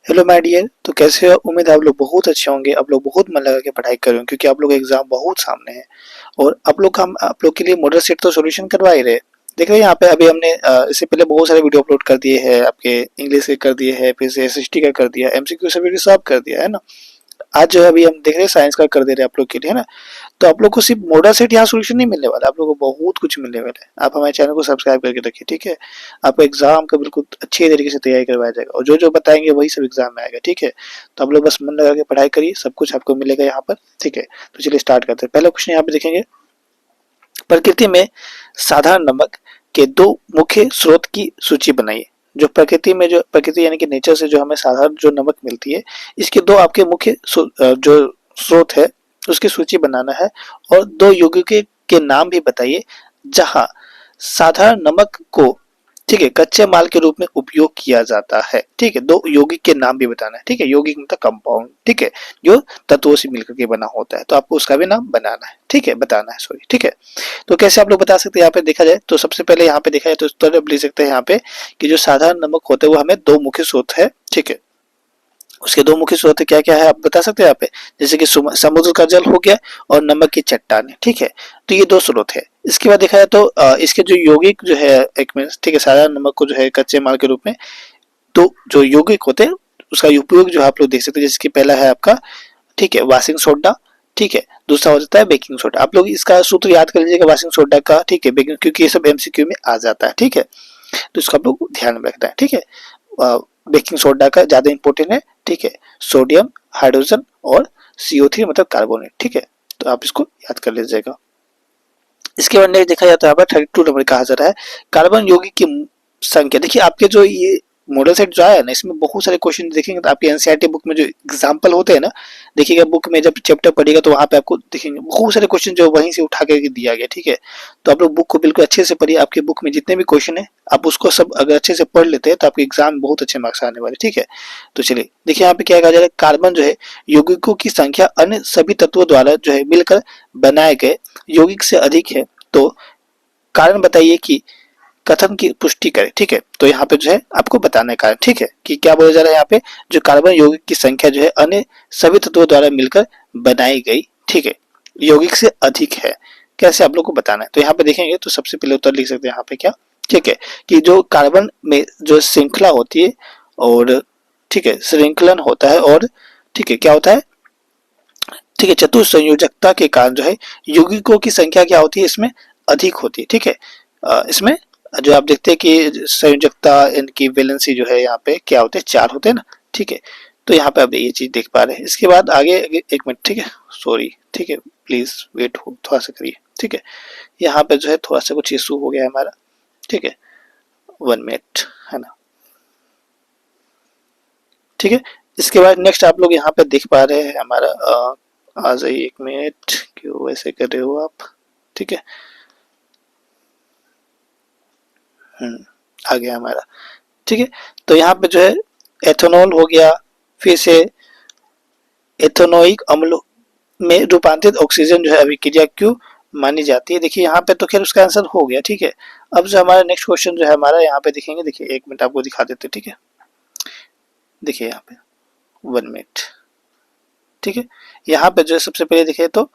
Hello my dear, तो कैसे हो? उम्मीद है आप लोग बहुत अच्छे होंगे। आप लोग बहुत मन लगा के पढ़ाई कर रहे हो क्योंकि आप लोग एग्जाम बहुत सामने है। और आप लोग के लिए मॉडल सेट तो सॉल्यूशन करवा ही रहे। देख रहे हैं यहाँ पे अभी हमने इससे पहले बहुत सारे वीडियो अपलोड कर दिए हैं। आपके इंग्लिश के कर दिए हैं, फिर से एसएसटी का कर दिया, एमसीक्यू से वीडियो सब कर दिया है ना। आज जो है अभी हम देख रहे हैं साइंस का कर दे रहे हैं आप लोग के लिए, है ना। तो आप लोग को सिर्फ मॉडल सेट यहाँ सोल्यूशन नहीं मिलने वाला, आप लोग को बहुत कुछ मिलने वाला है। आप हमारे चैनल को सब्सक्राइब करके रखिए, ठीक है। आपको एग्जाम का बिल्कुल अच्छे तरीके से तैयारी करवाया जाएगा और जो जो बताएंगे वही सब एग्जाम में आएगा, ठीक है। तो आप लोग बस मन लगा के पढ़ाई करिए, सब कुछ आपको मिलेगा यहाँ पर, ठीक है। तो चलिए स्टार्ट करते हैं। पहला क्वेश्चन यहाँ पे देखेंगे, प्रकृति में साधारण नमक के दो मुख्य स्रोत की सूची बनाइए। जो प्रकृति में, जो प्रकृति यानी कि नेचर से जो हमें साधारण जो नमक मिलती है, इसके दो आपके मुख्य जो स्रोत है उसकी सूची बनाना है। और दो यौगिकों के नाम भी बताइए जहां साधारण नमक को, ठीक है, कच्चे माल के रूप में उपयोग किया जाता है, ठीक है। दो यौगिक के नाम भी बताना है, ठीक है। यौगिक मतलब कंपाउंड, ठीक है, जो तत्वों से मिलकर के बना होता है। तो आपको उसका भी नाम बनाना है, ठीक है, बताना है, सॉरी, ठीक है। तो कैसे आप लोग बता सकते हैं? यहाँ पे देखा जाए तो सबसे पहले यहाँ पे देखा जाए तो इस तरह लिख सकते हैं यहाँ पे कि जो साधारण नमक होते हैं वो हमें दो मुख्य स्रोत है, ठीक है। उसके दो मुख्य स्रोत क्या क्या है आप बता सकते हैं यहाँ पे? जैसे कि समुद्र का जल हो गया और नमक की चट्टानें, ठीक है। तो ये दो स्रोत है। इसके बाद देखा जाए तो इसके जो यौगिक जो है एक में, ठीक है, साधारण नमक को जो है कच्चे माल के रूप में, तो जो यौगिक होते हैं उसका उपयोग जो आप लोग देख सकते हैं। जैसे कि पहला है आपका, ठीक है, वाशिंग सोडा, ठीक है। दूसरा हो जाता है बेकिंग सोडा। आप लोग इसका सूत्र याद कर लीजिएगा वाशिंग सोडा का, ठीक है, बेकिंग, क्योंकि ये सब एमसीक्यू में आ जाता है, ठीक है। तो इसको आप लोग ध्यान में रखना है, ठीक है। बेकिंग सोडा का ज्यादा इंपॉर्टेंट है, ठीक है। सोडियम, हाइड्रोजन और CO3 मतलब कार्बोनेट, ठीक है। तो आप इसको याद कर लीजिएगा। इसके बाद नेक्स्ट देखा जाता है 32 नंबर कहा जा रहा है कार्बन यौगिक की संख्या। देखिए आपके जो ये मॉडल सेट जो आया ना, इसमें बहुत सारे क्वेश्चन देखेंगे तो आपके एनसीईआरटी बुक में जो एग्जाम्पल होते हैं ना, देखिएगा बुक में जब चैप्टर पढ़िएगा तो वहां पे आपको देखेंगे बहुत सारे क्वेश्चन जो वहीं से उठा करके दिया गया, ठीक है। तो आप लोग बुक को बिल्कुल अच्छे से पढ़िए। आपकी बुक में जितने भी क्वेश्चन है आप उसको सब अगर अच्छे से पढ़ लेते हैं तो आपके एग्जाम में बहुत अच्छे मार्क्स आने वाले, ठीक है। तो चलिए देखिए यहाँ पे क्या कहा जा रहा है, कार्बन जो है यौगिकों की संख्या अन्य सभी तत्वों द्वारा जो है मिलकर बनाए गए यौगिक से अधिक है। तो कारण बताइए कि कथन की पुष्टि करें, ठीक है। तो यहाँ पे जो है आपको बताने का, ठीक है, कि क्या बोला जा रहा है यहाँ पे, जो कार्बन यौगिक की संख्या जो है अन्य सभी तत्वों द्वारा मिलकर बनाई गई, ठीक है, यौगिक से अधिक है। कैसे आप लोग को बताना है? तो यहाँ पे देखेंगे तो सबसे पहले उत्तर लिख सकते हैं यहाँ पे क्या, ठीक है, कि जो कार्बन में जो श्रृंखला होती है और, ठीक है, श्रृंखलन होता है और, ठीक है, क्या होता है, ठीक है, चतुसंयोजकता के कारण जो है यौगिकों की संख्या क्या होती है इसमें अधिक होती है, ठीक है। इसमें जो आप देखते हैं कि संयोजकता, इनकी वैलेंसी जो है यहाँ पे क्या होते हैं, 4 होते हैं ना, ठीक है। तो यहाँ पे आप ये चीज देख पा रहे हैं। इसके बाद आगे एक मिनट, ठीक है, सॉरी, ठीक है, प्लीज वेट हो थोड़ा सा करिए, ठीक है। यहाँ पे जो है थोड़ा सा कुछ इशू हो गया है हमारा, ठीक है, 1 मिनट, है ना, ठीक है। इसके बाद नेक्स्ट आप लोग यहाँ पे देख पा रहे हैं हमारा, आ जाइए 1 मिनट, क्यों ऐसे कर रहे हो आप, ठीक है। आ गया हमारा, ठीक है। तो यहाँ पे जो है एथेनॉल हो गया, फिर से एथेनोइक अम्ल में रूपांतरित ऑक्सीजन जो है अभिक्रिया क्यों मानी जाती है? देखिए यहाँ पे तो खैर उसका आंसर हो गया, ठीक है। अब जो हमारा नेक्स्ट क्वेश्चन जो है हमारा यहाँ पे देखेंगे, देखिए 1 मिनट आपको दिखा देते, ठीक है। देखिए यहाँ पे 1 मिनट, ठीक है। यहाँ पे जो है सबसे पहले देखिए तो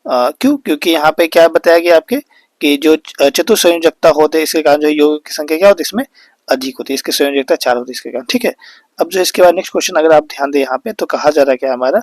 क्यों, क्योंकि यहाँ पे क्या बताया गया आपके कि जो चतुसंयोजकता होते हैं इसके कारण जो यौगिक की संख्या क्या होती है इसमें अधिक होती है, इसकी संयोजकता 4 होती है इसके कारण, ठीक है। अब जो इसके बाद नेक्स्ट क्वेश्चन अगर आप ध्यान दें यहाँ पे तो कहा जा रहा है क्या हमारा,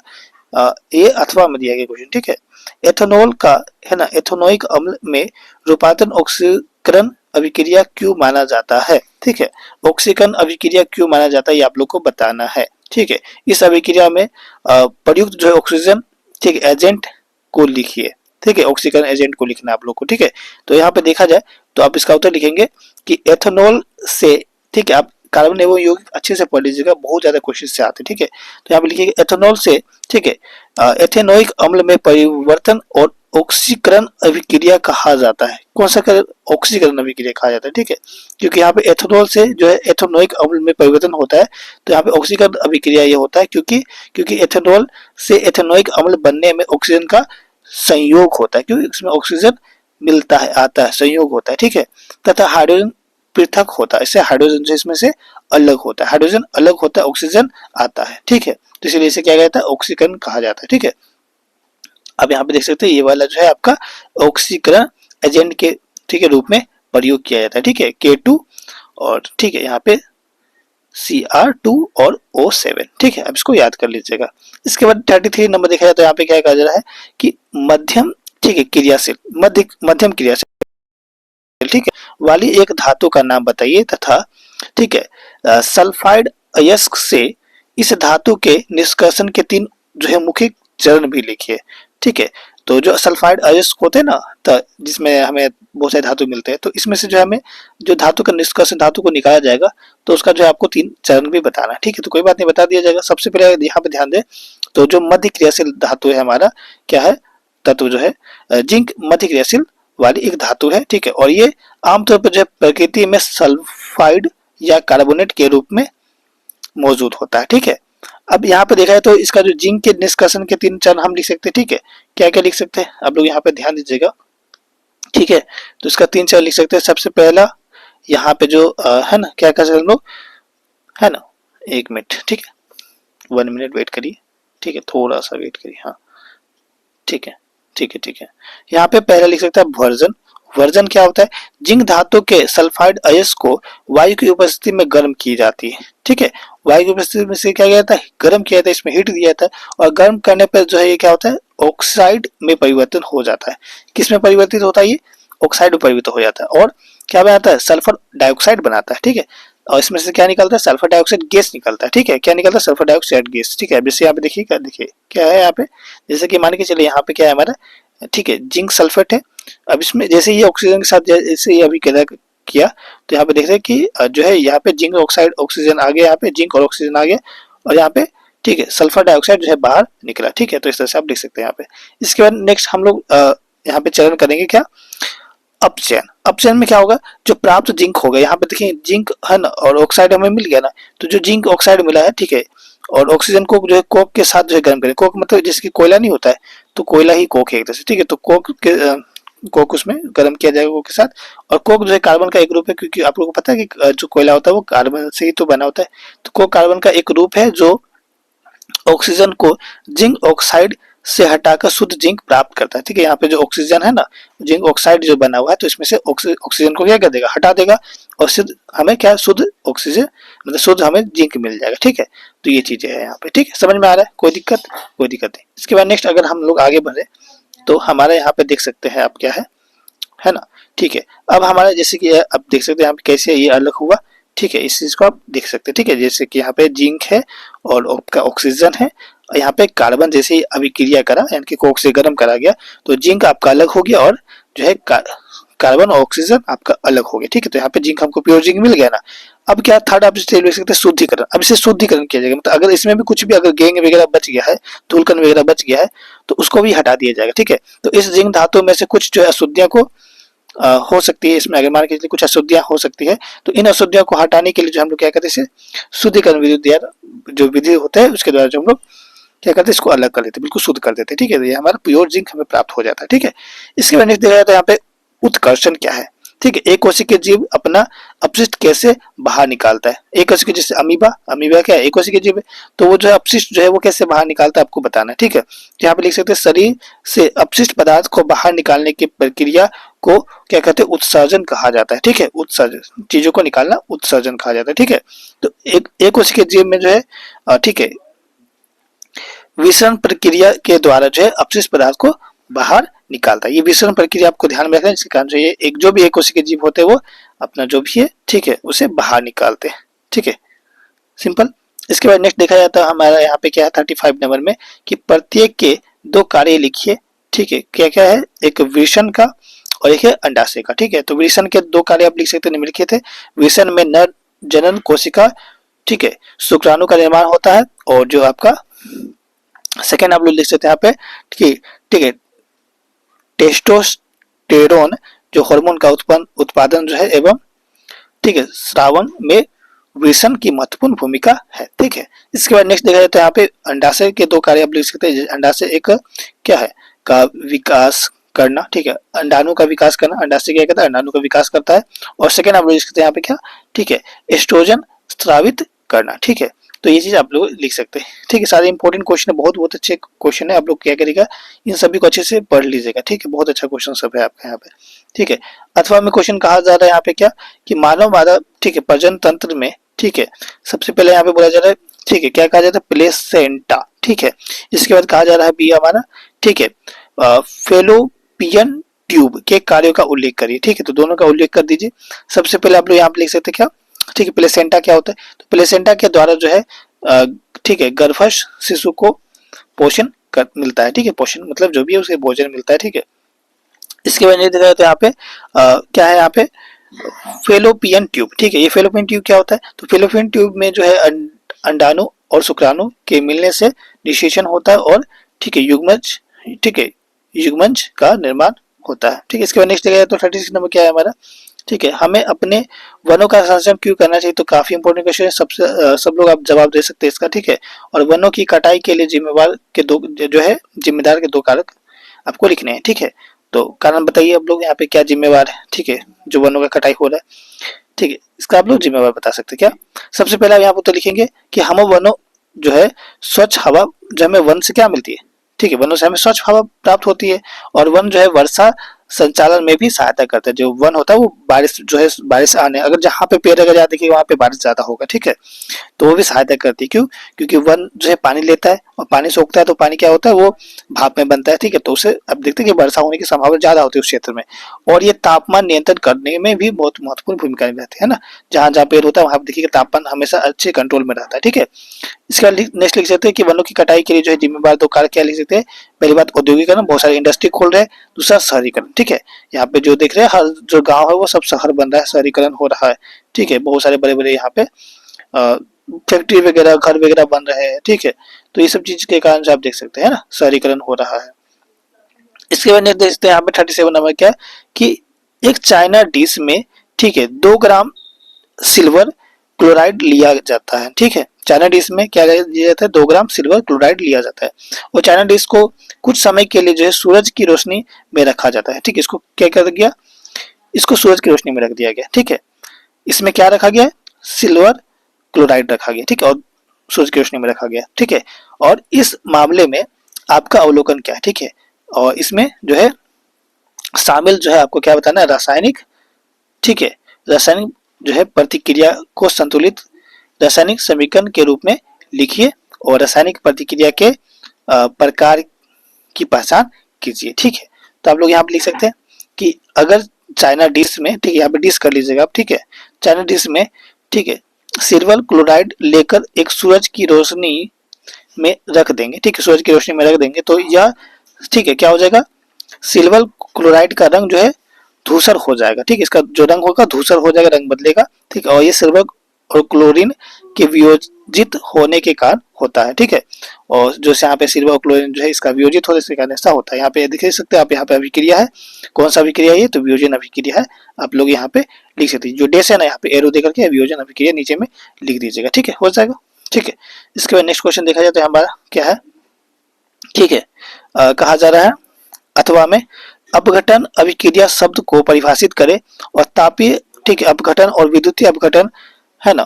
ए अथवा में दिया गया क्वेश्चन, ठीक है। एथेनॉल का, है ना, एथेनोइक अम्ल में रूपांतरण ऑक्सीकरण अभिक्रिया क्यों माना जाता है, ठीक है। ऑक्सीकरण अभिक्रिया क्यों माना जाता है ये आप लोग को बताना है, ठीक है। इस अभिक्रिया में प्रयुक्त जो है ऑक्सीजन, ठीक, एजेंट को लिखिए, ठीक है, ऑक्सीकरण एजेंट को लिखना आप लोग को, ठीक है। तो यहाँ पे देखा जाए तो आप इसका उत्तर लिखेंगे कि एथेनॉल से, ठीक है, आप कार्बन एवं यौगिक अच्छे से पढ़ लीजिएगा, बहुत ज्यादा क्वेश्चन से आते हैं, ठीक है। तो यहाँ पे लिखिएगा एथेनॉल से, ठीक है, एथेनोइक अम्ल में परिवर्तन और ऑक्सीकरण अभिक्रिया कहा जाता है। कौन सा ऑक्सीकरण अभिक्रिया कहा जाता है, ठीक है, क्योंकि यहाँ पे एथेनॉल से जो है एथेनोइक अम्ल में परिवर्तन होता है। तो यहाँ पे ऑक्सीकरण अभिक्रिया ये होता है क्योंकि क्योंकि एथेनॉल से एथेनोइक अम्ल बनने में ऑक्सीजन का संयोग होता है, क्योंकि इसमें ऑक्सीजन मिलता है, आता है, संयोग होता है, ठीक है। तथा हाइड्रोजन पृथक होता है, इससे हाइड्रोजन जो इसमें से अलग होता है, हाइड्रोजन अलग होता है, ऑक्सीजन आता है, ठीक है। तो इसलिए इसे क्या कहता है, ऑक्सीकरण कहा जाता है, ठीक है। अब यहाँ पे देख सकते हैं ये वाला जो है आपका ऑक्सीकरण एजेंट के, ठीक है, रूप में प्रयोग किया जाता है, ठीक है, K2 और ठीक है यहाँ पे Cr2 और O7, ठीक है। अब इसको याद कर लीजिएगा। इसके बाद 33 नंबर देखा जाए तो यहाँ पे क्या कहा जा रहा है कि मध्यम, ठीक है, क्रियाशील, मध्यम क्रियाशील, ठीक है, वाली एक धातु का नाम बताइए तथा, ठीक है, सल्फाइड अयस्क से इस धातु के निष्कर्षण के 3 जो है मुख्य चरण भी लिखिए, ठीक है। तो जो सल्फाइड अयस्क होते हैं ना, तो जिसमें हमें बहुत सारे धातु मिलते हैं, तो इसमें से जो है हमें जो धातु का निष्कर्षण, धातु को निकाला जाएगा, तो उसका जो है आपको 3 चरण भी बताना है, ठीक है। तो कोई बात नहीं, बता दिया जाएगा। सबसे पहले यहाँ पे ध्यान दें, तो जो मध्य क्रियाशील धातु है हमारा, क्या है, तत्व जो है जिंक मध्य क्रियाशील वाली एक धातु है, ठीक है। और ये आमतौर पर जो प्रकृति में सल्फाइड या कार्बोनेट के रूप में मौजूद होता है, ठीक है। अब यहाँ पे देखा है तो इसका जो जिंक के निष्कर्षण के 3 चरण हम लिख सकते हैं, ठीक है। क्या क्या लिख सकते हैं आप लोग यहाँ पे ध्यान दीजिएगा, ठीक है। तो इसका 3 चरण लिख सकते हैं। सबसे पहला यहाँ पे जो है ना, क्या कर सकते हैं हम लोग, है ना, 1 मिनट, ठीक है, 1 मिनट वेट करिए, ठीक है, थोड़ा सा वेट करिए, हाँ, ठीक है, ठीक है, ठीक है। यहाँ पे पहला लिख सकता है वर्जन। वर्जन क्या होता है, जिंक धातु के सल्फाइड अयस्क को वायु की उपस्थिति में गर्म की जाती है, ठीक है। वायु की उपस्थिति में से क्या किया जाता है, गर्म किया जाता है, इसमें हीट दिया जाता है, और गर्म करने पर जो है ये क्या होता है, ऑक्साइड में परिवर्तन हो जाता है। किस में परिवर्तित होता है, ये ऑक्साइड में परिवर्तित हो जाता है, और क्या बनाता है, सल्फर डाइऑक्साइड बनाता है, ठीक है। और इसमें से क्या निकलता है, सल्फर डाइऑक्साइड गैस निकलता है, ठीक है। क्या निकलता है, सल्फर डाइऑक्साइड गैस, ठीक है। जैसे यहाँ पे देखिए, देखिए क्या है यहाँ पे, जैसे कि मान के चलिए यहाँ पे क्या है हमारा, ठीक है, जिंक सल्फेट है। अब इसमें जैसे ये ऑक्सीजन के साथ जैसे ये अभी किया, तो यहाँ पे देख रहे हैं कि जो है यहाँ पे जिंक ऑक्साइड ऑक्सीजन आ गया, यहाँ पे जिंक और ऑक्सीजन आ गया, और यहाँ पे, ठीक है, सल्फर डाइऑक्साइड जो है बाहर निकला, ठीक है। तो इस तरह से आप देख सकते हैं यहाँ पे। इसके बाद नेक्स्ट हम लोग यहाँ पे चरण करेंगे क्या, अपचयन। अपचयन में क्या होगा, जो प्राप्त जिंक होगा, यहाँ पे देखिए जिंक है ना, और ऑक्साइड हमें मिल गया ना, तो जो जिंक ऑक्साइड मिला है, ठीक है, और ऑक्सीजन को जो है कोक के साथ जो है गर्म करें। कोक मतलब जैसे कि कोयला नहीं होता है, तो कोयला ही कोक है एक तरह से, ठीक है। तो कोक उसमें गर्म किया जाएगा कोक के साथ, और कोक जो है कार्बन का एक रूप है, क्योंकि आप लोगों को पता है कि जो कोयला होता है वो कार्बन से ही तो बना होता है। तो कोक कार्बन का एक रूप है जो ऑक्सीजन को जिंक ऑक्साइड से हटाकर शुद्ध जिंक प्राप्त करता है, ठीक है। यहाँ पे जो ऑक्सीजन है ना, जिंक ऑक्साइड जो बना हुआ है, तो इसमें से ऑक्सीजन को क्या कर देगा, हटा देगा, और शुद्ध हमें क्या, शुद्ध ऑक्सीजन मतलब शुद्ध हमें जिंक मिल जाएगा, ठीक है। तो ये चीजें है यहाँ पे, ठीक है, समझ में आ रहा है, कोई दिक्कत, कोई दिक्कत नहीं। इसके बाद नेक्स्ट अगर हम लोग आगे बढ़े, तो हमारे यहाँ पे देख सकते हैं आप क्या है ना, ठीक है। अब हमारा जैसे कि अब देख सकते हैं यहाँ पे कैसे ये अलग हुआ, ठीक है, इस चीज को आप देख सकते हैं, ठीक है। जैसे कि यहाँ पे जिंक है और आपका ऑक्सीजन है, और यहाँ पे कार्बन जैसे ही अभिक्रिया करा, यानी कि कोक से गर्म करा गया, तो जिंक आपका अलग हो गया, और जो है कार्बन और ऑक्सीजन आपका अलग हो गया, ठीक है। तो यहाँ पे जिंक हमको प्योर जिंक मिल गया ना। अब क्या थर्ड आप देख सकते हैं, शुद्धिकरण। अब इसे शुद्धिकरण किया जाएगा, मतलब अगर इसमें भी कुछ भी अगर गेंग वगैरह बच गया है, धूलकण वगैरह बच गया है, तो उसको भी हटा दिया जाएगा, ठीक है। तो इस जिंक धातु में से कुछ जो है अशुद्धियां को हो सकती है, इसमें अगर मान के चलिए कुछ अशुद्धियां हो सकती है, तो इन अशुद्धियों को हटाने के लिए जो हम लोग क्या करते हैं, शुद्धिकरण विधि द्वारा, जो विधि होता है उसके द्वारा जो हम लोग क्या करते हैं, इसको अलग कर देते हैं, बिल्कुल शुद्ध कर देते हैं, ठीक है। तो ये हमारा प्योर जिंक हमें प्राप्त हो जाता है, ठीक है। इसके बाद नेक्स्ट देखा जाता है यहाँ पे उत्कर्षण क्या है, ठीक है। एक कोशिकीय जीव अपना अपशिष्ट कैसे बाहर निकालता है, एक कोशिकीय, जैसे अमीबा क्या है, एक कोशिकीय जीव है, तो वो जो है अपशिष्ट जो है वो कैसे बाहर निकालता है आपको बताना है, ठीक है। तो यहाँ पे लिख सकते हैं, शरीर से अपशिष्ट पदार्थ को बाहर निकालने की प्रक्रिया को क्या कहते हैं, उत्सर्जन कहा जाता है, ठीक है। उत्सर्जन, चीजों को निकालना उत्सर्जन कहा जाता है, ठीक है। तो एक कोशिकीय जीव में जो है ठीक है, विसरण प्रक्रिया के द्वारा जो है अपशिष्ट पदार्थ को बाहर निकालता है। ये विसरण प्रक्रिया आपको ध्यान में रखना है, जिसके कारण जो ये एक जो भी एक कोशिकीय जीव होते हैं वो अपना जो भी है, ठीक है, उसे बाहर निकालते हैं, ठीक है, सिंपल। इसके बाद नेक्स्ट देखा जाता है हमारा यहाँ पे क्या है 35 नंबर में, कि प्रत्येक के 2 कार्य लिखिए, ठीक है। क्या क्या है, एक विषण का और एक है अंडाशय का, ठीक है। तो विषण के 2 कार्य आप लिख सकते हैं, निम्नलिखित है। विषण में नर जनन कोशिका, ठीक है, शुक्राणु का निर्माण होता है, और जो आपका सेकेंड आप लोग लिख सकते हैं यहाँ पे, ठीक है, टेस्टोस्टेरोन जो हार्मोन का उत्पादन जो है, एवं ठीक है, श्रावण में वृषण की महत्वपूर्ण भूमिका है, ठीक है। इसके बाद नेक्स्ट देखा जाता है यहाँ पे अंडाशय के 2 कार्य आप लिख सकते हैं। अंडाशय एक क्या है, का विकास करना, ठीक है, अंडाणु का विकास करना, अंडाशय क्या कहता है, अंडाणु का विकास करता है। और सेकेंड आप लिख सकते हैं यहाँ पे क्या, ठीक है, एस्ट्रोजन स्रावित करना। ठीक है, तो ये चीज आप लोग लिख सकते हैं। ठीक है, सारे इंपॉर्टेंट क्वेश्चन है, बहुत बहुत अच्छे क्वेश्चन है। आप लोग क्या करिएगा, इन सभी को अच्छे से पढ़ लीजिएगा। ठीक है, बहुत अच्छा क्वेश्चन सब है आपका यहाँ पे। ठीक है, अथवा में क्वेश्चन कहा जा रहा है यहाँ पे क्या, कि मानव मादा, ठीक है, प्रजनन तंत्र में, ठीक है, सबसे पहले यहाँ पे बोला जा रहा है, ठीक है, क्या कहा जाता है, प्लेसेंटा। ठीक है, इसके बाद कहा जा रहा है बी हमारा, ठीक है, फेलोपियन ट्यूब के कार्यों का उल्लेख करिए। ठीक है, तो दोनों का उल्लेख कर दीजिए। सबसे पहले आप लोग यहाँ पे लिख सकते हैं क्या, ठीक है, प्लेसेंटा क्या होता है, तो प्लेसेंटा के द्वारा जो है ठीक है, गर्भस्थ शिशु को पोषण मिलता है। ठीक है, पोषण मतलब जो भी है उसे भोजन मिलता है। ठीक है, इसके बाद ये देखा जाए तो यहाँ पे क्या है, यहाँ पे फेलोपियन ट्यूब। ठीक है, ये फेलोपियन ट्यूब क्या होता है, तो फेलोपियन ट्यूब में जो है अंडाणु और शुक्राणु के मिलने से निषेचन होता है और ठीक है, युग्मज, ठीक है, युग्मज का निर्माण होता है। ठीक है, इसके बाद नेक्स्ट देखा जाए तो 36 नंबर क्या है हमारा, ठीक है, हमें अपने वनों का संरक्षण क्यों करना चाहिए, तो काफी इंपॉर्टेंट क्वेश्चन है, सबसे सब लोग आप जवाब दे सकते हैं इसका। ठीक है, और वनों की कटाई के लिए जिम्मेवार के दो जो है, जिम्मेदार के दो कारक आपको लिखने हैं। ठीक है, तो कारण बताइए आप लोग यहाँ पे क्या जिम्मेवार है। ठीक है, जो वनों का कटाई हो रहा है, ठीक है, इसका आप लोग जिम्मेवार बता सकते हैं क्या। सबसे पहले यहाँ पर तो लिखेंगे कि हम वनों जो है स्वच्छ हवा, जो हमें वन से क्या मिलती है, ठीक है, वनों से हमें स्वच्छ हवा प्राप्त होती है, और वन जो है वर्षा संचालन में भी सहायता करता है। जो वन होता है वो बारिश जो है, बारिश आने, अगर जहाँ पे पेड़ अगर ज्यादा देखिए वहाँ पे बारिश ज्यादा होगा। ठीक है, तो वो भी सहायता करती है। क्यों, क्योंकि वन जो है पानी लेता है और पानी सोखता है, तो पानी क्या होता है, वो भाप में बनता है। ठीक है, तो उसे अब देखते हैं कि वर्षा होने की संभावना ज्यादा होती है उस क्षेत्र में, और ये तापमान नियंत्रण करने में भी बहुत महत्वपूर्ण भूमिका निभाती है ना। जहाँ जहाँ पेड़ होता है वहाँ देखिए तापमान हमेशा अच्छे कंट्रोल में रहता है। ठीक है, इसका नेक्स्ट लिख सकते हैं कि वनों की कटाई के लिए जो है जिम्मेवार दो कारक क्या लिख सकते हैं, पहली बात औद्योगिकरण, बहुत सारे इंडस्ट्री खोल रहे हैं, दूसरा शहरीकरण। ठीक है, यहाँ पे जो देख रहे हैं हर जो गांव है वो सब शहर बन रहा है, शहरीकरण हो रहा है। ठीक है, बहुत सारे बड़े बड़े यहाँ पे फैक्ट्री वगैरह, घर वगैरह बन रहे हैं। ठीक है, तो ये सब चीज के कारण से आप देख सकते हैं ना, शहरीकरण हो रहा है। इसके बाद नेक्स्ट देखते हैं यहाँ पे 37 नंबर क्या है, कि एक चाइना डिश में, ठीक है, 2 ग्राम सिल्वर क्लोराइड लिया जाता है। ठीक है, चाइना डिश में क्या लिया जाता है, 2 ग्राम सिल्वर क्लोराइड लिया जाता है, और चाइना डिश को कुछ समय के लिए जो है सूरज की रोशनी में रखा जाता है। ठीक है, इसको क्या कर दिया, इसको सूरज की रोशनी में रख दिया गया। ठीक है, इसमें क्या रखा गया, सिल्वर क्लोराइड रखा गया। ठीक है, और सूरज की रोशनी में रखा गया। ठीक है, और इस मामले में आपका अवलोकन क्या है। ठीक है, और इसमें जो है शामिल जो है आपको क्या बताना है, रासायनिक, ठीक है, रासायनिक जो है प्रतिक्रिया को संतुलित रासायनिक समीकरण के रूप में लिखिए, और रासायनिक प्रतिक्रिया के प्रकार की पहचान कीजिए। ठीक है, तो आप लोग यहाँ पे लिख सकते हैं कि अगर चाइना डिश में, ठीक है, यहाँ पे डिश कर लीजिएगा आप। ठीक है, चाइना डिश में, ठीक है, सिल्वर क्लोराइड लेकर एक सूरज की रोशनी में रख देंगे। ठीक है, सूरज की रोशनी में रख देंगे तो यह, ठीक है, क्या हो जाएगा, सिल्वर क्लोराइड का रंग जो है धूसर हो जाएगा। ठीक है, इसका जो रंग होगा धूसर हो जाएगा, रंग बदलेगा। ठीक है, और ये सिल्वर और क्लोरीन के वियोजित होने के कारण होता है। ठीक है, और जो यहाँ पे सिल्वर और क्लोरीन जो है इसका वियोजित होने के कारण ऐसा होता है। यहाँ पे देख सकते हैं आप, यहाँ पे अभिक्रिया है, कौन सा अभिक्रिया है ये, तो वियोजन अभिक्रिया है। आप लोग यहाँ पे लिख सकते हैं, जो डेश है ना यहाँ पे एरो दे करके वियोजन अभिक्रिया नीचे में लिख दीजिएगा। ठीक है, हो जाएगा। ठीक है, इसके बाद नेक्स्ट क्वेश्चन देखा जाए तो हमारा क्या है, ठीक है, कहा जा रहा है अथवा में अपघटन अभिक्रिया शब्द को परिभाषित करे और तापीय, ठीक है, अपघटन और विद्युतीय अपघटन है ना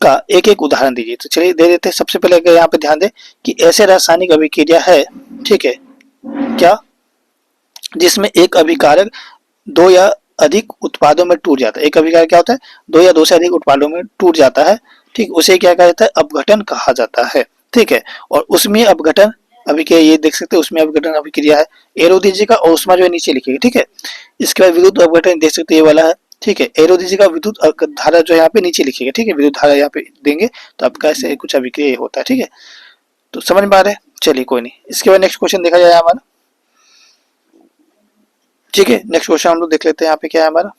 का एक एक उदाहरण दीजिए। तो चलिए दे देते हैं। सबसे पहले अगर यहाँ पे ध्यान दें कि ऐसे रासायनिक अभिक्रिया है, ठीक है, क्या, जिसमें एक अभिकारक 2 या अधिक उत्पादों में टूट जाता है। एक अभिकारक क्या होता है, 2 या 2 से अधिक उत्पादों में टूट जाता है। ठीक, उसे क्या कहा जाता है, अपघटन कहा जाता है। ठीक है, और उसमें अपघटन अभिक्रिया ये देख सकते हैं, उसमें अपघटन अभिक्रिया है, एरो दीजिएगा और उसमें जो है नीचे लिखिएगा। ठीक है, इसके बाद विद्युत अपघटन देख सकते हैं, ये वाला है। ठीक है, एरो दीजिएगा, विद्युत धारा जो है यहाँ पे नीचे लिखिएगा। ठीक है, विद्युत धारा यहाँ पे देंगे तो आपका ऐसे कुछ अभिक्रिया होता है। ठीक है, तो समझ में आ रहा है, चलिए कोई नहीं। इसके बाद नेक्स्ट क्वेश्चन देखा जाए हमारा। ठीक है, नेक्स्ट क्वेश्चन हम लोग देख लेते हैं। यहाँ पे क्या है हमारा,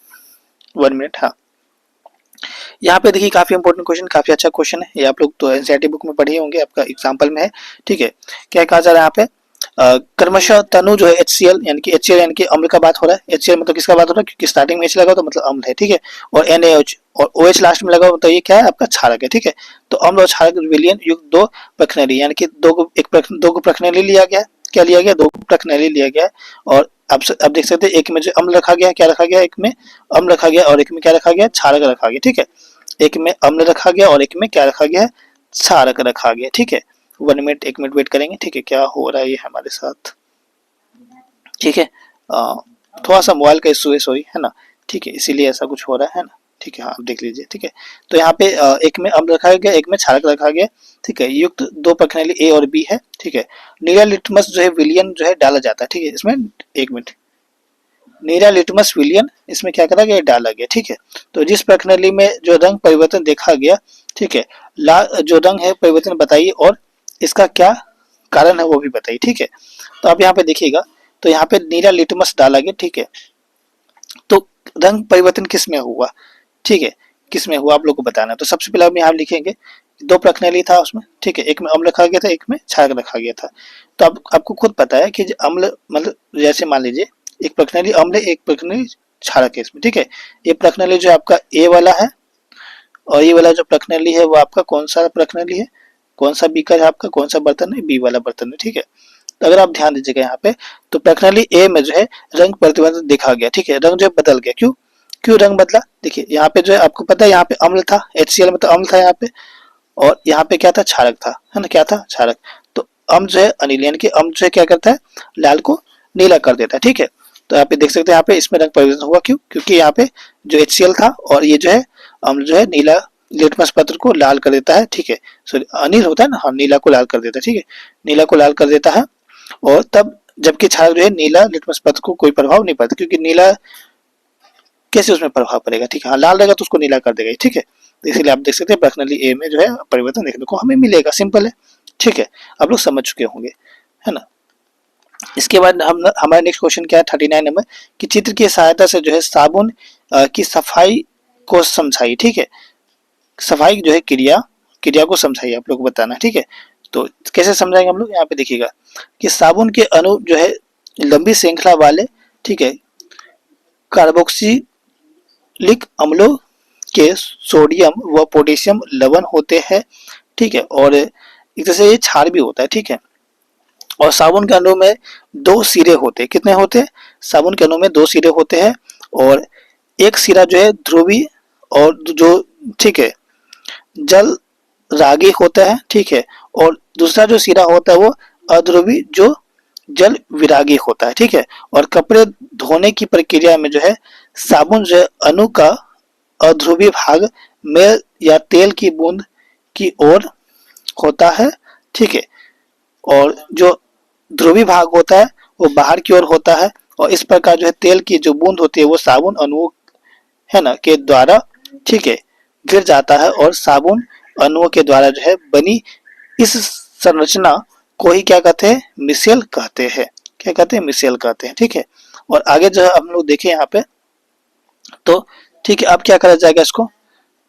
1 मिनट। हाँ, यहाँ पे देखिए काफी इंपॉर्टेंट क्वेश्चन, काफी अच्छा क्वेश्चन है ये, आप लोग तो एनसीईआरटी बुक में पढ़े होंगे, आपका एग्जाम्पल में है। ठीक है, क्या कहा जा रहा है यहाँ पे, क्रमशः तनु जो है HCl यानी कि HCl यानी कि अम्ल का बात हो रहा है। HCl मतलब किसका बात हो रहा है, क्योंकि स्टार्टिंग में H लगा तो मतलब अम्ल है। ठीक है, और NaOH और OH लास्ट में लगा तो ये क्या है, आपका क्षारक है। ठीक है, तो अम्ल और क्षारक विलयन युक्त 2 प्रश्नली यानी कि 2 प्रश्नली लिया गया है। क्या लिया गया, 2 प्रश्नली लिया गया है। और अब देख सकते हैं एक में जो अम्ल रखा गया है, क्या रखा गया, एक में अम्ल रखा गया और एक में क्या रखा गया, क्षारक रखा गया। ठीक है, एक में अम्ल रखा गया और एक में क्या रखा गया है, क्षारक रखा गया। ठीक है, 1 मिनट 1 मिनट वेट करेंगे। ठीक है, क्या हो रहा है ये हमारे साथ। ठीक है, थोड़ा सा मोबाइल का इशू है, सॉरी, है ना। ठीक है, इसीलिए ऐसा कुछ हो रहा है ना। ठीक है, हाँ, आप देख लीजिए। ठीक है, तो यहाँ पे एक में अम्ल रखा गया, एक में क्षारक रखा गया। ठीक है, युक्त दो प्रश्नावली ए और बी है। ठीक है, नीला लिटमस जो है विलियन जो है डाला जाता है। ठीक है, इसमें 1 मिनट, नीला लिटमस विलियन इसमें क्या करा गया, डाला गया। ठीक है, तो जिस प्रश्नावली में जो रंग परिवर्तन देखा गया, ठीक है, लाल जो रंग है परिवर्तन बताइए और इसका क्या कारण है वो भी बताइए। ठीक है, तो आप यहाँ पे देखिएगा, तो यहाँ पे नीला लिटमस डाला गया। ठीक है, तो रंग परिवर्तन किस में हुआ, ठीक है, किस में हुआ आप लोग को बताना है। तो सबसे पहले हम यहाँ लिखेंगे, दो प्रश्नावली था उसमें। ठीक है, एक में अम्ल रखा गया था, एक में क्षारक रखा गया था। तो अब आपको खुद पता है कि अम्ल मतलब जैसे मान लीजिए एक प्रश्नावली अम्ल, एक प्रश्नावली क्षारक है इसमें। ठीक है, ये प्रश्नावली जो आपका ए वाला है और ये वाला जो प्रश्नावली है वो आपका कौन सा प्रश्नावली है, कौन सा बीकर है आपका, कौन सा बर्तन है, बी वाला बर्तन है। ठीक है, तो अगर आप ध्यान दीजिएगा यहाँ पे, तो प्रश्नावली ए में जो है रंग परिवर्तन देखा गया। ठीक है, रंग जो है बदल गया, क्यों क्यों रंग बदला, देखिए यहाँ पे जो है आपको पता है यहाँ पे अम्ल था, HCl मतलब अम्ल था यहाँ पे, और यहाँ पे क्या था, क्षारक था, है ना, क्या था, क्षारक। तो अम्ल जो है अनिल, यानी कि अम्ल जो है क्या करता है, लाल को नीला कर देता है। ठीक है, तो यहाँ पे देख सकते हैं, यहाँ पे इसमें रंग परिवर्तन हुआ, क्यों, क्योंकि यहाँ पे जो HCl था और ये जो है अम्ल जो है नीला लिटमस पत्र को लाल कर देता है। ठीक है, सॉरी अनिल होता है ना, हाँ, नीला को लाल कर देता है। ठीक है, नीला को लाल कर देता है, और तब जबकि क्षारक जो है नीला लिटमस पत्र को कोई प्रभाव नहीं पड़ता, क्योंकि नीला कैसे उसमें प्रभाव पड़ेगा। ठीक है, हाँ, लाल रहेगा तो उसको नीला कर देगा। ठीक है, तो इसीलिए आप देख सकते हैं प्रश्नावली ए में जो है परिवर्तन देखने को हमें मिलेगा, सिंपल है। ठीक है, आप लोग समझ चुके होंगे, है ना। इसके बाद हम हमारा नेक्स्ट क्वेश्चन क्या है, 39 नंबर, कि चित्र की सहायता से जो है साबुन की सफाई को समझाइए। ठीक है, सफाई जो है क्रिया क्रिया को समझाइए, आप लोग को बताना है। ठीक है, तो कैसे समझाएंगे हम लोग, यहाँ पे देखिएगा कि साबुन के अणु जो है लंबी श्रृंखला वाले, ठीक है, कार्बोक्सिलिक अम्लों के सोडियम व पोटेशियम लवण होते हैं। ठीक है, और एक तरह से ये क्षार भी होता है। ठीक है, और साबुन के अणु में दो सिरे होते हैं, कितने होते हैं, साबुन के अणु में दो सिरे होते हैं, और एक सिरा जो है ध्रुवी और जो, ठीक है, जल रागी होता है। ठीक है, और दूसरा जो सिरा होता है वो अध्रुवी जो जल विरागी होता है। ठीक है, और कपड़े धोने की प्रक्रिया में जो है साबुन जो है अणु का अध्रुवी भाग में या तेल की बूंद की ओर होता है। ठीक है, और जो ध्रुवी भाग होता है वो बाहर की ओर होता है, और इस प्रकार जो है तेल की जो बूंद होती है वो साबुन अणुओं, है ना, के द्वारा, ठीक है, गिर जाता है, और साबुन अणुओं के द्वारा जो है बनी इस संरचना को ही क्या कहते हैं, मिसेल कहते हैं। क्या कहते हैं, मिसेल कहते हैं। ठीक है, और आगे जो है हम लोग देखें यहाँ पे, तो ठीक है, अब क्या करा जाएगा इसको,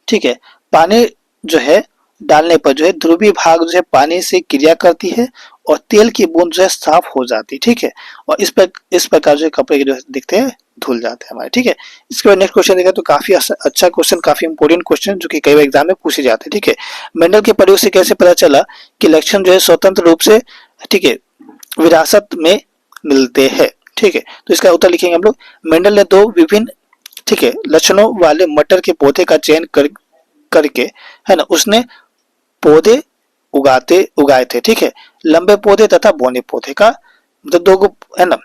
ठीक है, पानी जो है डालने पर जो है ध्रुवीय भाग जो है पानी से क्रिया करती है और तेल की बूंद जो है साफ हो जाती है। ठीक है, और इस प्रकार जो है कपड़े जो दिखते हैं धुल जाते हैं हमारे। ठीक है, इसके बाद नेक्स्ट क्वेश्चन देखा तो काफी अच्छा क्वेश्चन, काफी इंपोर्टेंट क्वेश्चन जो कि कई बार एग्जाम में पूछे जाते हैं। ठीक है, मेंडल के प्रयोग से कैसे पता चला कि लक्षण जो है स्वतंत्र रूप से, ठीक है, विरासत में मिलते हैं। ठीक है, तो इसका उत्तर लिखेंगे हम लोग, मेंडल ने दो विभिन्न, ठीक है, लक्षणों वाले मटर के पौधे का चयन करके, है ना, उसने पौधे उगाए थे। ठीक है, लंबे पौधे तथा बौने पौधे का, मतलब दो, है ना,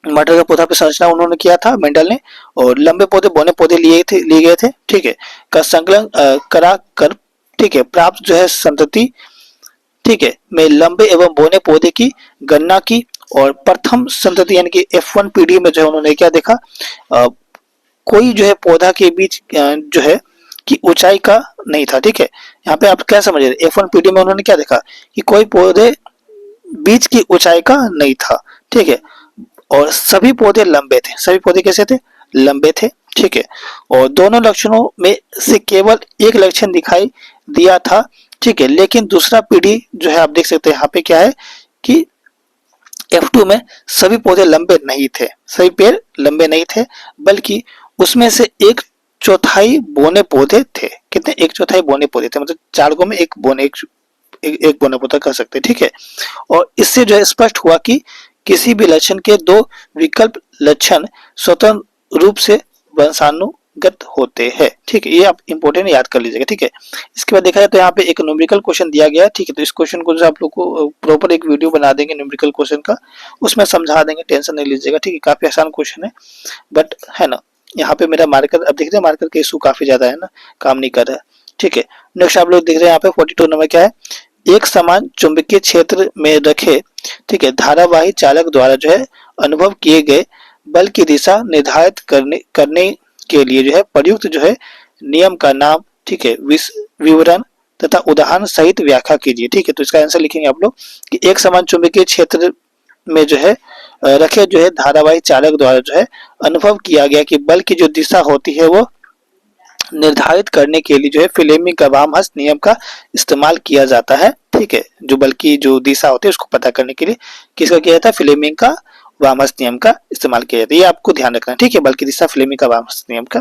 मटर का पौधा पे संरचना उन्होंने किया था मेंडल ने, और लंबे पौधे बौने पौधे लिए गए थे। ठीक है, का संकलन करा कर, ठीक है, प्राप्त जो है संतति, ठीक है, में लंबे एवं बौने पौधे की गणना की, और प्रथम संतति यानी कि F1 पीढ़ी में जो है उन्होंने क्या देखा, कोई जो है पौधा के बीच जो है की ऊंचाई का नहीं था। ठीक है, यहाँ पे आप क्या समझ रहे, F1 पीढ़ी में उन्होंने क्या देखा कि कोई पौधे बीच की ऊंचाई का नहीं था। ठीक है, और सभी पौधे लंबे थे, सभी पौधे कैसे थे, लंबे थे। ठीक है, और दोनों लक्षणों में से केवल एक लक्षण दिखाई दिया था। ठीक है, लेकिन दूसरा पीढ़ी जो है आप देख सकते हैं यहाँ पे क्या है कि F2 में सभी पौधे लंबे नहीं थे, सभी पेड़ लंबे नहीं थे, बल्कि उसमें से एक चौथाई बौने पौधे थे। कितने, एक चौथाई बौने पौधे थे, मतलब 4 गो में एक बौने, एक बौना पौधा कह सकते हैं। ठीक है, और इससे जो है स्पष्ट हुआ कि किसी भी लक्षण के दो विकल्प लक्षण स्वतंत्र रूप से गत होते हैं। ठीक है, ये आप इंपॉर्टेंट याद कर लीजिएगा। ठीक है, इसके बाद देखा जाए तो यहाँ पे एक न्यूमेरिकल क्वेश्चन दिया गया है। ठीक है, तो इस क्वेश्चन को जो आप लोग को प्रॉपर एक वीडियो बना देंगे न्यूमेरिकल क्वेश्चन का, उसमें समझा देंगे, टेंशन नहीं लीजिएगा। ठीक है, काफी आसान क्वेश्चन है, बट है ना, यहाँ पे मेरा मार्कर, अब देख रहे हैं मार्कर का इशू काफी ज्यादा है ना, काम नहीं कर रहा है। ठीक है, नेक्स्ट आप लोग देख रहे हैं यहाँ पे 42 नंबर क्या है, एक समान चुंबकीय क्षेत्र में रखे, ठीक है, धारावाही चालक द्वारा जो है अनुभव किए गए बल की दिशा निर्धारित करने के लिए जो है प्रयुक्त जो है नियम का नाम, ठीक है, विवरण तथा उदाहरण सहित व्याख्या कीजिए। ठीक है, तो इसका आंसर लिखेंगे आप लोग कि एक समान चुंबकीय क्षेत्र में जो है रखे जो है धारावाही चालक द्वारा जो है अनुभव किया गया कि बल की जो दिशा होती है वो निर्धारित करने के लिए जो है फ्लेमिंग का वामहस्त नियम का इस्तेमाल किया जाता है। ठीक है, जो बल की जो दिशा होती है उसको पता करने के लिए किसका किया जाता है, फ्लेमिंग का वामहस्त नियम का इस्तेमाल किया जाता है। ये आपको ध्यान रखना है। ठीक है, बल की दिशा फ्लेमिंग का वामहस्त नियम का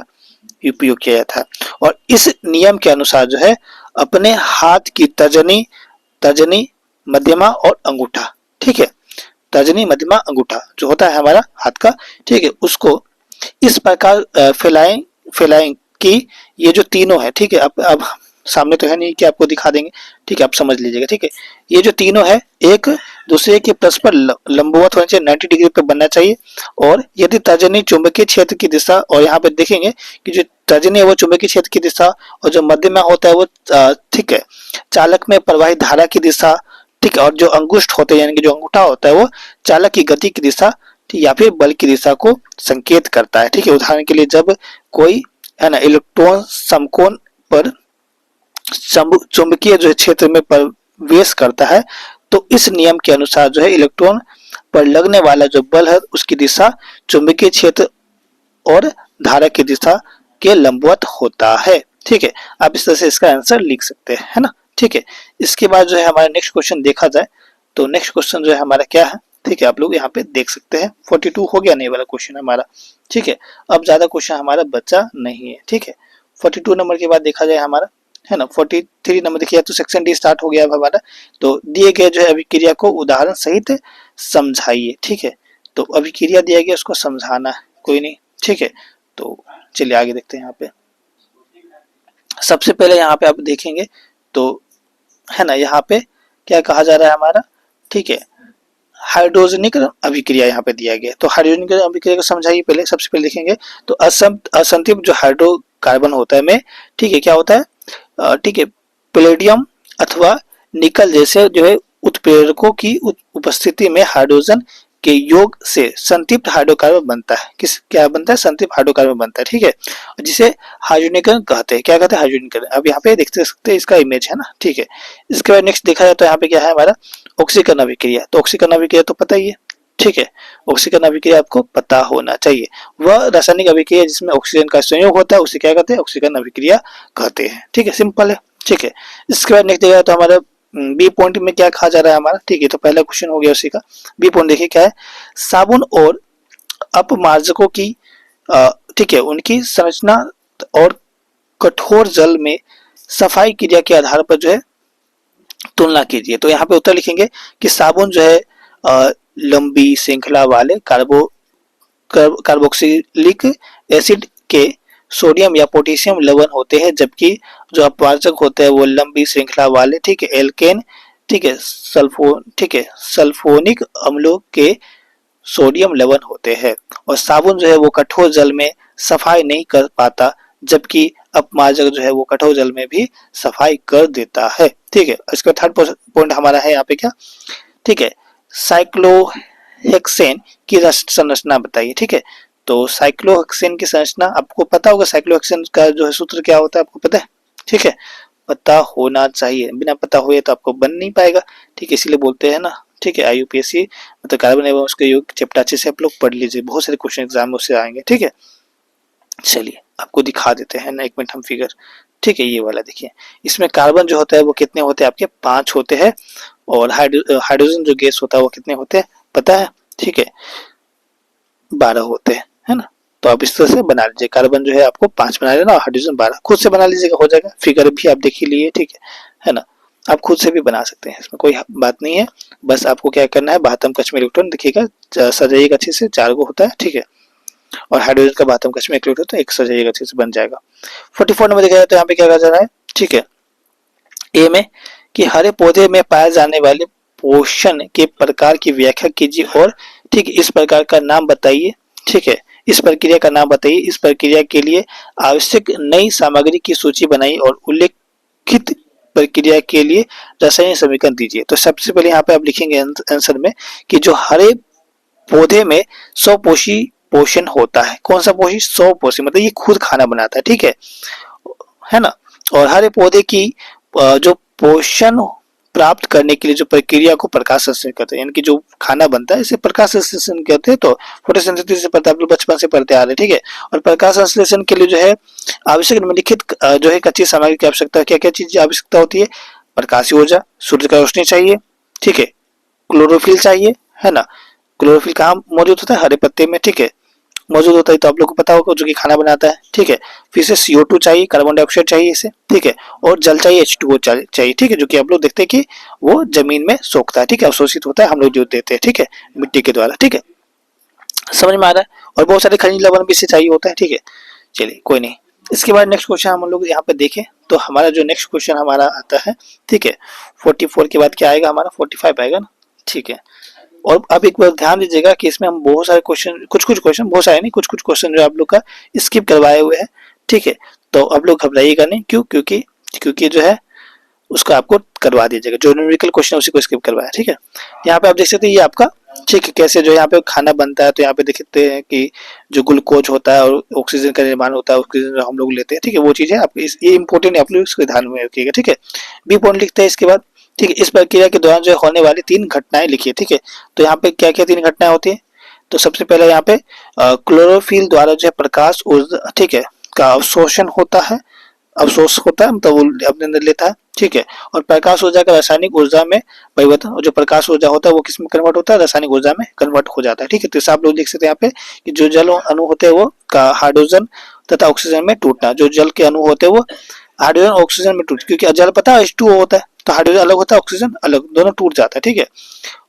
उपयोग किया जाता है। और इस नियम के अनुसार जो है अपने हाथ की तर्जनी मध्यमा और अंगूठा, ठीक है, तर्जनी मध्यमा अंगूठा जो होता है हमारा हाथ का, ठीक है, उसको इस प्रकार फैलाएं कि ये जो तीनों है, ठीक है, अब सामने तो है नहीं कि आपको दिखा देंगे। ठीक है, आप समझ लीजिएगा। ठीक है, ये जो तीनों है एक दूसरे के परस्पर लंबवत होना चाहिए, 90 डिग्री पे बनना चाहिए। और यदि तर्जनी चुंबकीय क्षेत्र की दिशा, और यहाँ पे देखेंगे कि जो तर्जनी है वो चुंबकीय क्षेत्र की दिशा, और जो मध्यमा होता है वो ठीक है चालक में प्रवाहित धारा की दिशा, ठीक है, और जो अंगुष्ठ होते हैं यानी कि जो अंगूठा होता है वो चालक की गति की दिशा, ठीक, या फिर बल की दिशा को संकेत करता है। ठीक है, उदाहरण के लिए जब कोई है ना इलेक्ट्रॉन समकोण पर चुंबकीय जो है क्षेत्र में प्रवेश करता है, तो इस नियम के अनुसार जो है इलेक्ट्रॉन पर लगने वाला जो बल है उसकी दिशा चुंबकीय क्षेत्र और धारा की दिशा के लंबवत होता है। ठीक है, आप इस तरह से इसका आंसर लिख सकते हैं, है ना। ठीक है, इसके बाद जो है हमारा नेक्स्ट क्वेश्चन देखा जाए तो नेक्स्ट क्वेश्चन जो है हमारा क्या है, ठीक है, आप लोग यहाँ पे देख सकते हैं 42 हो गया नहीं वाला क्वेश्चन हमारा। ठीक है, अब ज्यादा क्वेश्चन हमारा बचा नहीं है। ठीक है, 42 नंबर के बाद देखा जाए हमारा, है ना, 43 नंबर देखिए तो सेक्शन डी स्टार्ट हो गया अब हमारा। तो दिए गए जो है अभिक्रिया को उदाहरण सहित समझाइए। ठीक है, तो अभिक्रिया दिया गया उसको समझाना है, कोई नहीं। ठीक है, तो चलिए आगे देखते हैं। यहाँ पे सबसे पहले यहाँ पे आप देखेंगे तो है ना, यहाँ पे क्या कहा जा रहा है हमारा, ठीक है, हाइड्रोजनिक अभिक्रिया यहाँ पे दिया गया। तो हाइड्रोजनिक अभिक्रिया को समझाइए पहले। सबसे पहले देखेंगे तो असंतृप्त जो हाइड्रोकार्बन होता है में, ठीक है, क्या होता है, ठीक है, पैलेडियम अथवा निकल जैसे जो है उत्प्रेरकों की उपस्थिति में हाइड्रोजन के योग से संतृप्त हाइड्रोकार्बन बनता है। क्या बनता है, संतृप्त हाइड्रोकार्बन बनता है। ठीक है, जिसे हाइड्रोजनीकरण कहते हैं। क्या कहते हैं, हाइड्रोजनीकरण। अब यहाँ पे देख सकते हैं इसका इमेज है ना। ठीक है, इसके बाद नेक्स्ट देखा जाए तो यहाँ पे क्या है हमारा ऑक्सीकरण अभिक्रिया। तो ऑक्सीकरण अभिक्रिया तो पता ही है। ठीक है, ऑक्सीकरण अभिक्रिया आपको पता होना चाहिए। वह रासायनिक अभिक्रिया जिसमें ऑक्सीजन का संयोग होता है उसे क्या कहते हैं, ऑक्सीकरण अभिक्रिया कहते हैं। ठीक है, सिंपल है। ठीक है, इसके बाद नेक्स्ट देखा तो हमारा बी पॉइंट में क्या कहा जा रहा है हमारा। ठीक है, तो पहला क्वेश्चन हो गया उसी का। बी पॉइंट देखिए क्या है, साबुन और अपमार्जकों की ठीक है उनकी संरचना और कठोर जल में सफाई क्रिया के आधार पर जो है तुलना कीजिए। तो यहाँ पे उत्तर लिखेंगे कि साबुन जो है लंबी श्रृंखला वाले कार्बोक्सिलिक एसिड के सोडियम या पोटेशियम लवण होते हैं, जबकि जो अपवार्जक होते हैं वो लंबी श्रृंखला वाले, ठीक है, एल्केन, ठीक है, सल्फोनिक अम्लों के सोडियम लवण होते हैं। और साबुन जो है वो कठोर जल में सफाई नहीं कर पाता, जबकि अपमार्जक जो है वो कठोर जल में भी सफाई कर देता है। ठीक है, इसका थर्ड पॉइंट हमारा है यहाँ पे क्या, ठीक है, साइक्लोहेक्सेन की संरचना बताइए। ठीक है, तो साइक्लोहेक्सेन की संरचना आपको पता होगा। साइक्लोहेक्सेन का जो है सूत्र क्या होता है आपको पता है। ठीक है, पता होना चाहिए, बिना पता हुए तो आपको बन नहीं पाएगा। ठीक है, इसीलिए बोलते हैं ना। ठीक है, IUPAC मतलब कार्बन एवं उसके योग चैप्टर अच्छे से आप लोग पढ़ लीजिए, बहुत सारे क्वेश्चन एग्जाम में उससे आएंगे। ठीक है, चलिए आपको दिखा देते हैं ना, एक मिनट हम फिगर। ठीक है, ये वाला देखिए, इसमें कार्बन जो होता है वो कितने होते हैं आपके, 5 होते हैं। और हाइड्रोजन जो गैस होता है वो कितने होते हैं पता है। ठीक है, 12 होते हैं, है ना। तो आप इस तरह से बना लीजिए, कार्बन जो है आपको 5 बना लेना और हाइड्रोजन 12 खुद से बना लीजिएगा, हो जाएगा। फिगर भी आप देख ही लिए। ठीक है ना, आप खुद से भी बना सकते हैं, इसमें कोई बात नहीं है। बस आपको क्या करना है, 72 कक्ष में इलेक्ट्रॉन देखिएगा, सजाइएगा अच्छे से, 4 गो होता है। ठीक है, और हाइड्रोजन का बात हम कच्चे में इंक्लूड हो तो एक सही गति से बन जाएगा। 44 नंबर देखा जाए तो यहाँ पे क्या कहा जा रहा है, ठीक है, ए में कि हरे पौधे में पाए जाने वाले पोषण के प्रकार की व्याख्या कीजिए और ठीक इस प्रकार का नाम बताइए, ठीक है, इस प्रक्रिया का नाम बताइए, इस प्रक्रिया के लिए आवश्यक नई सामग्री की सूची बनाइए और उल्लेखित प्रक्रिया के लिए रासायनिक समीकरण दीजिए। तो सबसे पहले यहाँ पे आप लिखेंगे आंसर में कि जो हरे पौधे में स्वपोषी पोषण होता है, कौन सा पोषी, स्वपोषी, मतलब ये खुद खाना बनाता है, ठीक है ना। और हरे पौधे की जो पोषण प्राप्त करने के लिए जो प्रक्रिया को प्रकाश संश्लेषण कहते हैं, यानी कि जो खाना बनता है इसे प्रकाश संश्लेषण कहते हैं। तो फोटोसिंथेसिस से पढ़ते आप लोग बचपन से पढ़ते आ रहे हैं, ठीक है। और प्रकाश संश्लेषण के लिए जो है आवश्यक निम्नलिखित जो है कच्ची सामग्री की आवश्यकता है, क्या क्या चीज आवश्यकता होती है, प्रकाशीय ऊर्जा, सूर्य का रोशनी चाहिए, ठीक है, क्लोरोफिल चाहिए, है ना, क्लोरोफिल कहाँ मौजूद होता है, हरे पत्ते में, ठीक है, मौजूद होता है, तो आप लोग को पता होगा, जो कि खाना बनाता है, ठीक है। फिर से CO2 चाहिए, कार्बन डाइऑक्साइड चाहिए इसे, ठीक है, और जल चाहिए, H2O चाहिए, ठीक है, जो कि आप लोग देखते हैं कि वो जमीन में सोखता है, ठीक है, अवशोषित होता है, हम लोग जो देते हैं, ठीक है, मिट्टी के द्वारा, ठीक है, समझ में आ रहा है। और बहुत सारे खनिज लवण भी इसे चाहिए होता है, ठीक है, चलिए कोई नहीं। इसके बाद नेक्स्ट क्वेश्चन हम लोग यहाँ पे देखें तो हमारा जो नेक्स्ट क्वेश्चन हमारा आता है, ठीक है, 44 के बाद क्या आएगा हमारा, 45 आएगा ना, ठीक है। और अब एक बार ध्यान दीजिएगा कि इसमें हम बहुत सारे क्वेश्चन, कुछ कुछ क्वेश्चन, बहुत सारे नहीं, कुछ कुछ क्वेश्चन जो आप लोग का स्किप करवाए हुए हैं, ठीक है। तो आप लोग घबराइएगा नहीं, क्यों, क्योंकि जो है उसको आपको करवा दीजिएगा, जो न्यूमेरिकल क्वेश्चन उसी को स्किप करवाया, ठीक है। यहाँ पे आप देख सकते हैं ये आपका, ठीक है, कैसे जो यहाँ पे खाना बनता है, तो यहाँ पे देख सकते हैं कि जो ग्लूकोज होता है और ऑक्सीजन का निर्माण होता है, ऑक्सीजन हम लोग लेते हैं, ठीक है, वो चीजें आप ये इंपॉर्टेंट है, आप लोग इसको ध्यान में रखिएगा, ठीक है। बी पॉइंट लिखते हैं इसके बाद, ठीक है, इस प्रक्रिया के दौरान जो होने वाली 3 घटनाएं लिखिए, ठीक है। तो यहाँ पे क्या क्या 3 घटनाएं होती है, तो सबसे पहले यहाँ पे क्लोरोफिल द्वारा जो है प्रकाश ऊर्जा, ठीक है, का अवशोषण होता है, अवशोष होता है, मतलब वो अपने अंदर लेता है, ठीक है। और प्रकाश ऊर्जा का रासायनिक ऊर्जा में परिवर्तन, और जो प्रकाश ऊर्जा होता है वो किस में कन्वर्ट होता है, रासायनिक ऊर्जा में कन्वर्ट हो जाता है, ठीक है। तो आप लोग देख सकते हैं यहाँ पे कि जो जल अणु होते हैं वो का हाइड्रोजन तथा ऑक्सीजन में टूटना, जो जल के अणु होते हैं वो हाइड्रोजन ऑक्सीजन में टूट, क्योंकि जल पता है H2O होता है, तो हाइड्रोजन अलग होता है, ऑक्सीजन अलग, दोनों टूट जाता है, ठीक है।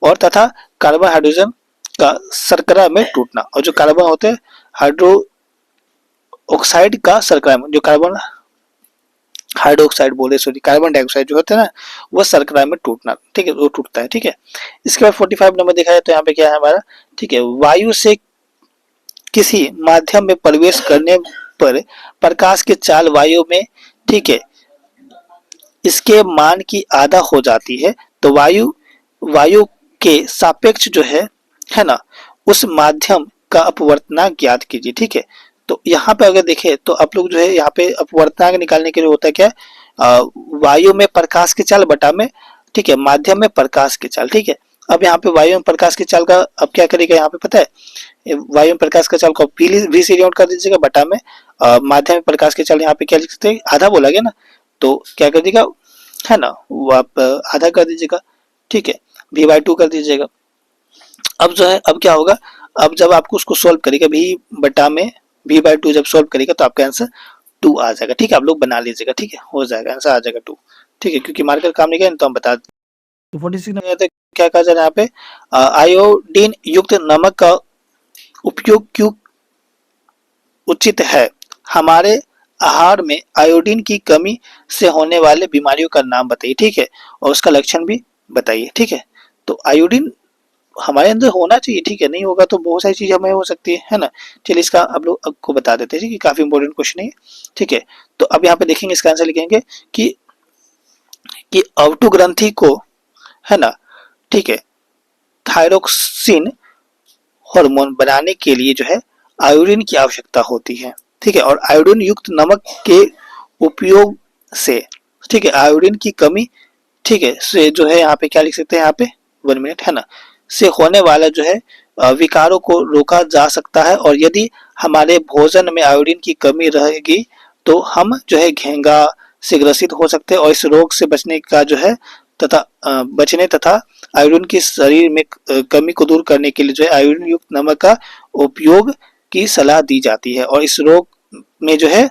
और तथा कार्बन हाइड्रोजन का शर्करा में टूटना, और जो कार्बन होते हैं हाइड्रो ऑक्साइड का शर्करा में, जो कार्बन हाइड्रोक्साइड बोले, सॉरी, कार्बन डाइऑक्साइड जो होता है ना, वो शर्करा में टूटना, ठीक है, वो टूटता है, ठीक है। इसके बाद 45 नंबर देखा जाए तो यहाँ पे क्या है हमारा, ठीक है, वायु से किसी माध्यम में प्रवेश करने पर प्रकाश की चाल वायु में, ठीक है, इसके मान की आधा हो जाती है, तो वायु वायु के सापेक्ष जो है ना, उस माध्यम का अपवर्तनांक ज्ञात कीजिए, ठीक है। तो यहाँ पे अगर देखें तो आप लोग जो है यहाँ पे अपवर्तनांक निकालने के लिए होता है क्या, वायु में प्रकाश की चाल बटा में, ठीक है, माध्यम में प्रकाश की चाल, ठीक है। अब यहाँ पे वायु में प्रकाश की चाल का अब क्या करेगा, यहाँ पे पता है, वायु में प्रकाश का चाल को v से डिवाइड कर दीजिएगा बटा में माध्यम में प्रकाश की चाल, यहाँ पे क्या लिख सकते हैं, आधा बोला गया ना, तो क्या कर दीजिएगा, है ना, वो आप आधा कर दीजिएगा, ठीक है, v/2 कर दीजिएगा। अब जो है अब क्या होगा, अब जब आपको उसको सोल्व करेगा v बटा में v/2 जब सोल्व करेगा तो आपका आंसर 2 आ जाएगा, ठीक है, आप लोग बना लीजिएगा, ठीक है, हो जाएगा, आंसर आ जाएगा 2, ठीक है, क्योंकि मार्कर काम नहीं किया तो हम बता दें। तो 46 नंबर क्या कहा जा रहा है यहाँ पे, आयोडीन युक्त नमक का उपयोग क्यों उचित है, हमारे आहार में आयोडीन की कमी से होने वाले बीमारियों का नाम बताइए, ठीक है, और उसका लक्षण भी बताइए, ठीक है। तो आयोडीन हमारे अंदर होना चाहिए, ठीक है, नहीं होगा तो बहुत सारी चीज हमें हो सकती है ना। चलिए इसका आप लोग आपको बता देते हैं, ठीक है, काफी इंपॉर्टेंट क्वेश्चन है, ठीक है। तो अब यहाँ पे देखेंगे इसका आंसर लिखेंगे कि अवटु ग्रंथि को, है ना, ठीक है, थायरोक्सिन हार्मोन बनाने के लिए जो है आयोडीन की आवश्यकता होती है, ठीक है। और आयोडीन युक्त नमक के उपयोग से, ठीक है, आयोडीन की कमी, ठीक है, से जो है यहाँ पे क्या लिख सकते हैं, यहाँ पे 1 मिनट, है ना, से होने वाला जो है विकारों को रोका जा सकता है। और यदि हमारे भोजन में आयोडीन की कमी रहेगी तो हम जो है घेंगा से ग्रसित हो सकते हैं, और इस रोग से बचने का जो है तथा आयोडीन की शरीर में कमी को दूर करने के लिए जो है आयोडीन युक्त नमक का उपयोग की सलाह दी जाती है। और इस रोग में जो है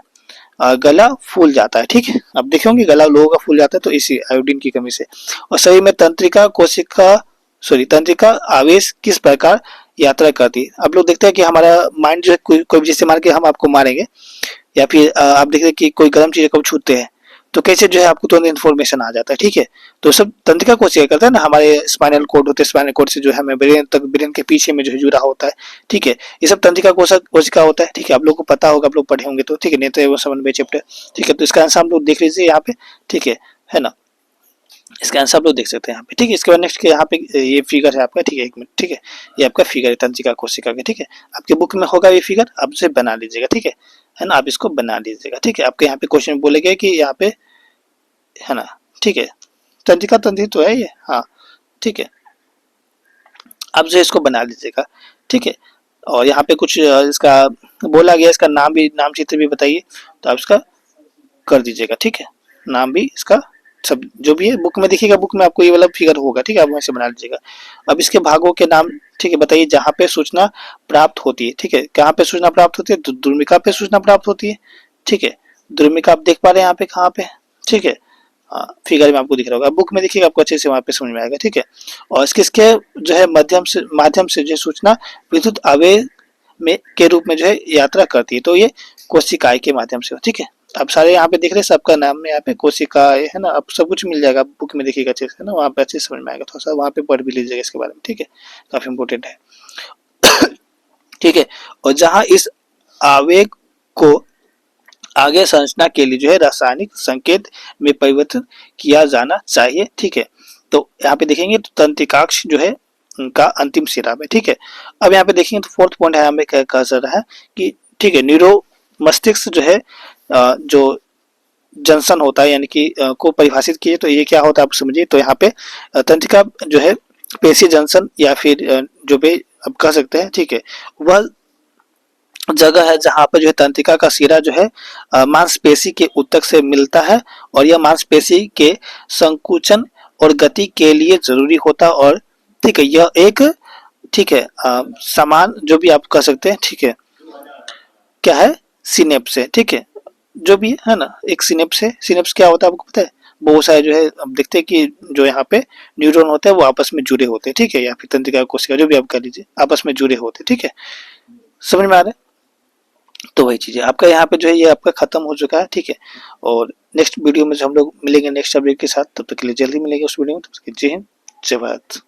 गला फूल जाता है, ठीक है, अब देखेंगे गला लोगों का फूल जाता है तो इसी आयोडीन की कमी से। और शरीर में तंत्रिका कोशिका तंत्रिका आवेश किस प्रकार यात्रा करती है। आप लोग देखते हैं कि हमारा माइंड जो है कोई भी जैसे मान के हम आपको मारेंगे या फिर आप देख रहे हैं कि कोई गर्म चीज़ को छूते हैं तो कैसे जो है आपको तुरंत इन्फॉर्मेशन आ जाता है, ठीक है। तो सब तंत्रिका कोशिका करता है ना, हमारे स्पाइनल कोड होते हैं, स्पाइनल कोड से जो है हमें ब्रेन तक, ब्रेन के पीछे में जो है जुड़ा होता है, ठीक है। ये सब तंत्रिका कोशिका होता है, ठीक है। आप लोग को पता होगा, आप लोग पढ़े होंगे तो, ठीक है, नेत्र एवं समन्वय चैप्टर, ठीक है। तो इसका आंसर हम लोग देख लीजिए यहाँ पे, ठीक है ना। इसका आंसर आप लोग देख सकते हैं यहाँ पे, ठीक है। इसके बाद नेक्स्ट यहाँ पे ये फिगर है आपका, ठीक है, एक मिनट, ठीक है। ये आपका फिगर है तंत्रिका कोशिका का, ठीक है। आपके बुक में होगा ये फिगर, आप इसे बना लीजिएगा, ठीक है ना। आप इसको बना लीजिएगा, ठीक है। आपके यहाँ पे क्वेश्चन बोलेगा कि यहाँ पे, है ना, ठीक है। तंत्रिका तंत्री तो है ये, हाँ, ठीक है। आप जो इसको बना लीजिएगा, ठीक है। और यहाँ पे कुछ इसका बोला गया, इसका नाम भी, नाम चित्र भी बताइए, तो आप इसका कर दीजिएगा, ठीक है। नाम भी इसका सब जो भी है बुक में देखिएगा, बुक में आपको ये वाला फिगर होगा, ठीक है। आप वहीं से बना लीजिएगा। अब इसके भागों के नाम, ठीक है, बताइए जहाँ पे सूचना प्राप्त होती है, ठीक है। कहाँ पे सूचना प्राप्त होती है? द्रुमिका पे सूचना प्राप्त होती है, ठीक है। द्रुमिका आप देख पा रहे हैं यहाँ पे कहाँ पे, ठीक है। हाँ, फिगर में आपको दिख रहा होगा, बुक में देखिएगा, आपको अच्छे से वहाँ पे समझ में आएगा, ठीक है। और इसके जो है माध्यम से जो सूचना विद्युत आवेग में के रूप में जो है यात्रा करती है, तो ये कोशिकाएं के माध्यम से, ठीक है। अब सारे यहाँ पे देख रहे हैं, सबका नाम में यहाँ पे कोशिका है ना, अब सब कुछ मिल जाएगा, बुक में देखिएगा अच्छे से ना, वहाँ पे अच्छे से समझ में आएगा, थोड़ा सा वहाँ पे पढ़ भी लीजिएगा इसके बारे में, ठीक है। काफी इंपोर्टेंट है, ठीक है। और जहाँ इस आवेग को आगे संरचना के लिए जो है रासायनिक संकेत में परिवर्तन किया जाना चाहिए, ठीक है। तो यहाँ पे देखेंगे तो तंत्रिकाक्ष जो है उनका अंतिम सिरा में, ठीक है। अब यहाँ पे देखेंगे तो फोर्थ पॉइंट है हमें क्या कहा जा रहा है कि, ठीक है, न्यूरो मस्तिष्क जो है जो जंक्शन होता है, यानी कि को परिभाषित किए तो ये क्या होता है आप समझिए। तो यहाँ पे तंत्रिका जो है पेशी जंक्शन या फिर जो भी आप कह सकते हैं, ठीक है, वह जगह है जहां पर जो है तंत्रिका का सिरा जो है मांसपेशी के ऊतक से मिलता है, और यह मांसपेशी के संकुचन और गति के लिए जरूरी होता है। और ठीक है, यह एक, ठीक है, समान जो भी आप कह सकते हैं, ठीक है, क्या है, सिनेप्स है, ठीक है। जो भी है ना, एक सिनेप्स है। सिनेप्स क्या होता है आपको पता है? बहुत सारे जो है अब देखते हैं कि जो यहाँ पे न्यूरॉन होते हैं वो आपस में जुड़े होते हैं, ठीक है, या फिर तंत्रिका कोशिका जो भी आप कर लीजिए, आपस में जुड़े होते हैं, ठीक है। समझ में आ रहा है? तो वही चीज़ है आपका, यहाँ पे जो है ये आपका खत्म हो चुका है, ठीक है। और नेक्स्ट वीडियो में जो हम लोग मिलेंगे नेक्स्ट अपडेट के साथ, तब तक के लिए जल्दी मिलेंगे उस वीडियो में। तब तक के लिए जय हिंद, जय भारत।